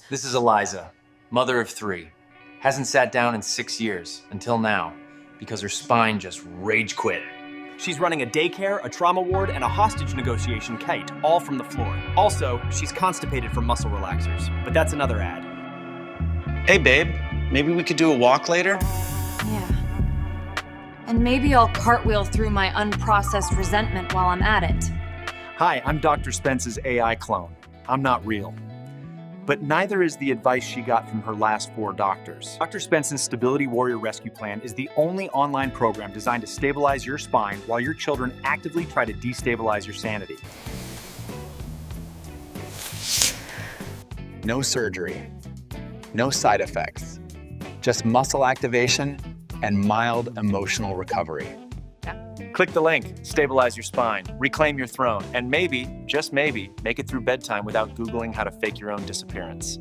This is Eliza, mother of 3. Hasn't sat down in 6 years, until now, because her spine just rage quit. She's running a daycare, a trauma ward, and a hostage negotiation kite, all from the floor. Also, she's constipated from muscle relaxers, but that's another ad. Hey babe, maybe we could do a walk later? Yeah. And maybe I'll cartwheel through my unprocessed resentment while I'm at it. Hi, I'm Dr. Spence's AI clone. I'm not real. But neither is the advice she got from her last 4 doctors. Dr. Spence's Stability Warrior Rescue Plan is the only online program designed to stabilize your spine while your children actively try to destabilize your sanity. No surgery, no side effects, just muscle activation and mild emotional recovery. Click the link, stabilize your spine, reclaim your throne, and maybe, just maybe, make it through bedtime without Googling how to fake your own disappearance.